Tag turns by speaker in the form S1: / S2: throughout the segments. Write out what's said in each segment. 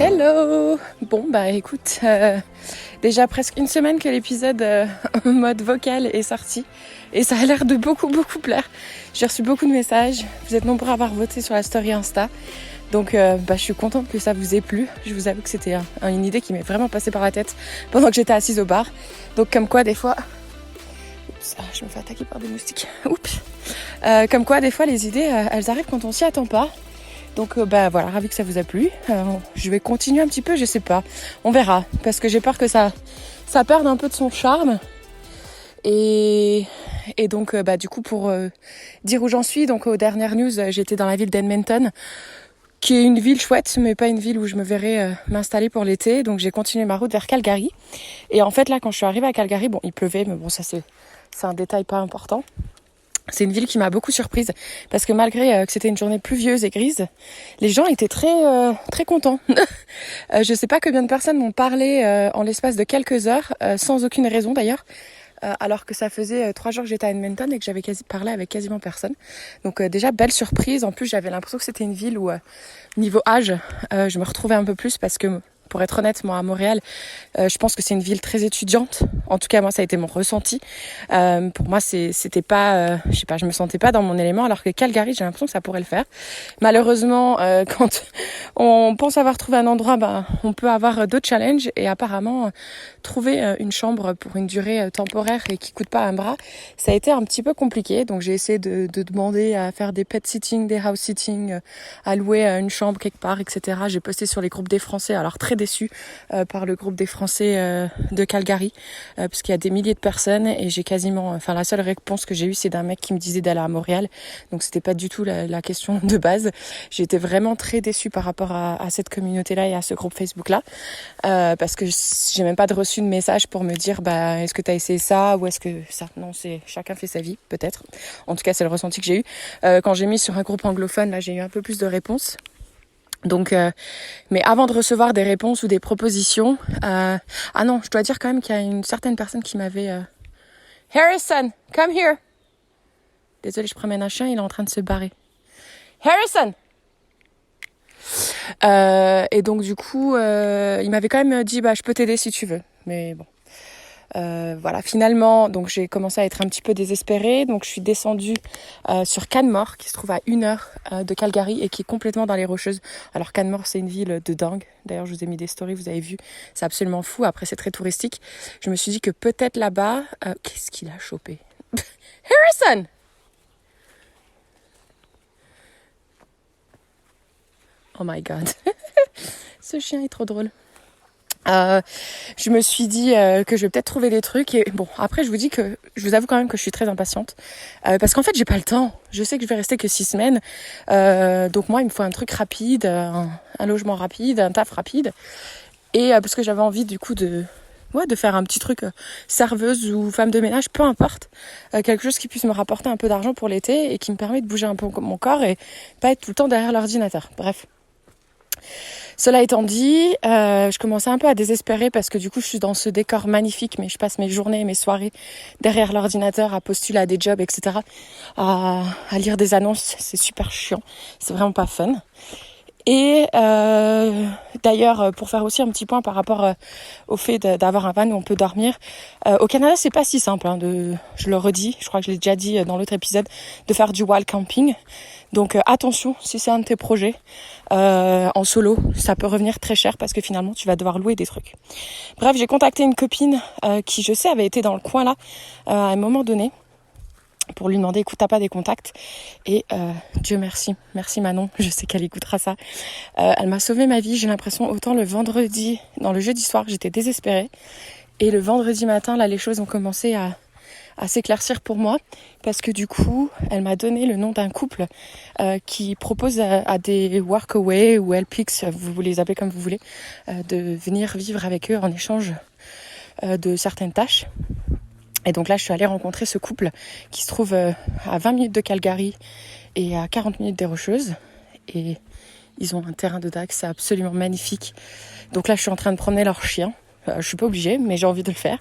S1: Hello! Bon bah écoute, déjà presque une semaine que l'épisode en mode vocal est sorti et ça a l'air de beaucoup plaire. J'ai reçu beaucoup de messages, vous êtes nombreux à avoir voté sur la story Insta, donc je suis contente que ça vous ait plu. Je vous avoue que c'était une idée qui m'est vraiment passée par la tête pendant que j'étais assise au bar. Donc comme quoi des fois... Oups, je me fais attaquer par des moustiques. Oups. Comme quoi des fois les idées elles arrivent quand on s'y attend pas. Donc voilà, ravi que ça vous a plu. Je vais continuer un petit peu, je sais pas. On verra, parce que j'ai peur que ça perde un peu de son charme. Et donc du coup pour dire où j'en suis, donc aux dernières news, j'étais dans la ville d'Edmonton, qui est une ville chouette, mais pas une ville où je me verrais m'installer pour l'été. Donc j'ai continué ma route vers Calgary. Et en fait là, quand je suis arrivée à Calgary, bon il pleuvait, mais bon ça c'est un détail pas important. C'est une ville qui m'a beaucoup surprise parce que malgré que c'était une journée pluvieuse et grise, les gens étaient très contents. Je sais pas combien de personnes m'ont parlé en l'espace de quelques heures, sans aucune raison d'ailleurs, alors que ça faisait 3 jours que j'étais à Edmonton et que j'avais parlé avec quasiment personne. Donc déjà belle surprise. En plus j'avais l'impression que c'était une ville où niveau âge, je me retrouvais un peu plus parce que pour être honnête, moi à Montréal, je pense que c'est une ville très étudiante. En tout cas, moi, ça a été mon ressenti. Pour moi, c'était pas, je sais pas, je me sentais pas dans mon élément, alors que Calgary, j'ai l'impression que ça pourrait le faire. Malheureusement, quand on pense avoir trouvé un endroit, on peut avoir d'autres challenges. Et apparemment, trouver une chambre pour une durée temporaire et qui coûte pas un bras, ça a été un petit peu compliqué. Donc, j'ai essayé de demander à faire des pet sitting, des house sitting, à louer une chambre quelque part, etc. J'ai posté sur les groupes des Français, alors très déçue par le groupe des Français de Calgary, parce qu'il y a des milliers de personnes et j'ai quasiment, la seule réponse que j'ai eue, c'est d'un mec qui me disait d'aller à Montréal, donc c'était pas du tout la question de base. J'ai été vraiment très déçue par rapport à cette communauté-là et à ce groupe Facebook-là, parce que j'ai même pas reçu de message pour me dire est-ce que t'as essayé ça ou est-ce que ça. Non, c'est chacun fait sa vie, peut-être. En tout cas, c'est le ressenti que j'ai eu. Quand j'ai mis sur un groupe anglophone, là, j'ai eu un peu plus de réponses. Donc, mais avant de recevoir des réponses ou des propositions, ah non, je dois dire quand même qu'il y a une certaine personne qui m'avait Harrison, come here. Désolée, je promène un chien, il est en train de se barrer. Harrison. Et donc du coup, il m'avait quand même dit je peux t'aider si tu veux, mais bon. Voilà, finalement, donc j'ai commencé à être un petit peu désespérée. Donc je suis descendue sur Canmore, qui se trouve à 1 heure de Calgary et qui est complètement dans les Rocheuses. Alors Canmore, c'est une ville de dingue. D'ailleurs, je vous ai mis des stories, vous avez vu, c'est absolument fou. Après, c'est très touristique. Je me suis dit que peut-être là-bas... qu'est-ce qu'il a chopé? Harrison! Oh my God. Ce chien est trop drôle. Je me suis dit que je vais peut-être trouver des trucs et bon après je vous avoue quand même que je suis très impatiente parce qu'en fait j'ai pas le temps. Je sais que je vais rester que 6 semaines, donc moi il me faut un truc rapide, un logement rapide, un taf rapide et parce que j'avais envie du coup de faire un petit truc serveuse ou femme de ménage, peu importe, quelque chose qui puisse me rapporter un peu d'argent pour l'été et qui me permet de bouger un peu mon corps et pas être tout le temps derrière l'ordinateur. Bref. Cela étant dit, je commençais un peu à désespérer parce que du coup je suis dans ce décor magnifique, mais je passe mes journées, mes soirées derrière l'ordinateur à postuler à des jobs, etc. À lire des annonces, c'est super chiant, c'est vraiment pas fun. Et d'ailleurs, pour faire aussi un petit point par rapport au fait d'avoir un van où on peut dormir, au Canada c'est pas si simple, je le redis, je crois que je l'ai déjà dit dans l'autre épisode, de faire du wild camping. Donc attention, si c'est un de tes projets en solo, ça peut revenir très cher parce que finalement tu vas devoir louer des trucs. Bref, j'ai contacté une copine qui je sais avait été dans le coin là à un moment donné pour lui demander écoute t'as pas des contacts et Dieu merci Manon, je sais qu'elle écoutera ça. Elle m'a sauvé ma vie, j'ai l'impression autant le jeudi soir j'étais désespérée et le vendredi matin là les choses ont commencé à s'éclaircir pour moi parce que du coup elle m'a donné le nom d'un couple qui propose à des workaway ou LPX, vous les appelez comme vous voulez, de venir vivre avec eux en échange de certaines tâches. Et donc là je suis allée rencontrer ce couple qui se trouve à 20 minutes de Calgary et à 40 minutes des Rocheuses et ils ont un terrain de dingue, c'est absolument magnifique. Donc là je suis en train de promener leur chien. Je suis pas obligée, mais j'ai envie de le faire.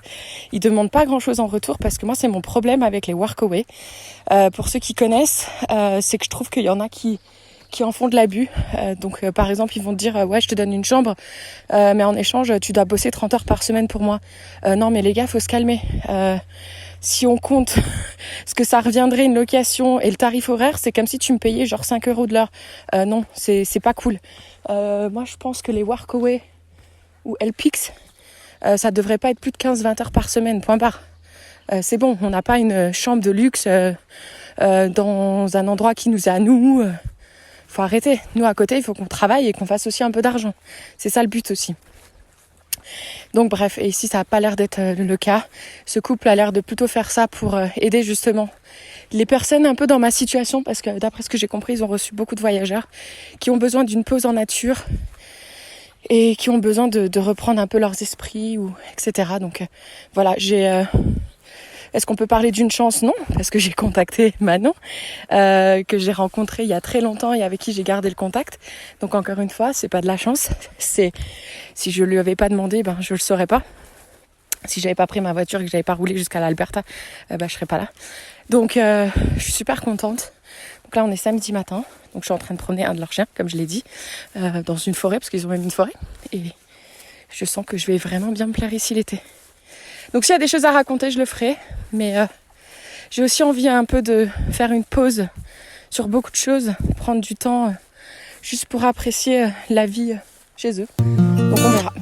S1: Ils demandent pas grand chose en retour parce que moi c'est mon problème avec les workaway. Pour ceux qui connaissent, c'est que je trouve qu'il y en a qui qui en font de l'abus. Donc par exemple, ils vont te dire ouais, je te donne une chambre, mais en échange, tu dois bosser 30 heures par semaine pour moi. Non, mais les gars, faut se calmer. Si on compte ce que ça reviendrait une location et le tarif horaire, c'est comme si tu me payais genre 5 euros de l'heure. Non, c'est pas cool. Moi, je pense que les Workaway ou LPix, ça devrait pas être plus de 15-20 heures par semaine, point barre. C'est bon, on n'a pas une chambre de luxe dans un endroit qui nous est à nous. Faut arrêter. Nous, à côté, il faut qu'on travaille et qu'on fasse aussi un peu d'argent. C'est ça le but aussi. Donc bref, et ici ça n'a pas l'air d'être le cas. Ce couple a l'air de plutôt faire ça pour aider justement les personnes un peu dans ma situation, parce que d'après ce que j'ai compris, ils ont reçu beaucoup de voyageurs qui ont besoin d'une pause en nature et qui ont besoin de reprendre un peu leurs esprits, etc. Donc voilà, est-ce qu'on peut parler d'une chance? Non, parce que j'ai contacté Manon, que j'ai rencontrée il y a très longtemps et avec qui j'ai gardé le contact. Donc encore une fois, c'est pas de la chance. Si je lui avais pas demandé, je le saurais pas. Si j'avais pas pris ma voiture et que j'avais pas roulé jusqu'à l'Alberta, je serais pas là. Donc je suis super contente. Donc là, on est samedi matin. Donc je suis en train de promener un de leurs chiens, comme je l'ai dit, dans une forêt, parce qu'ils ont même une forêt. Et je sens que je vais vraiment bien me plaire ici l'été. Donc s'il y a des choses à raconter, je le ferai. Mais j'ai aussi envie un peu de faire une pause sur beaucoup de choses, prendre du temps juste pour apprécier la vie chez eux. Donc on verra.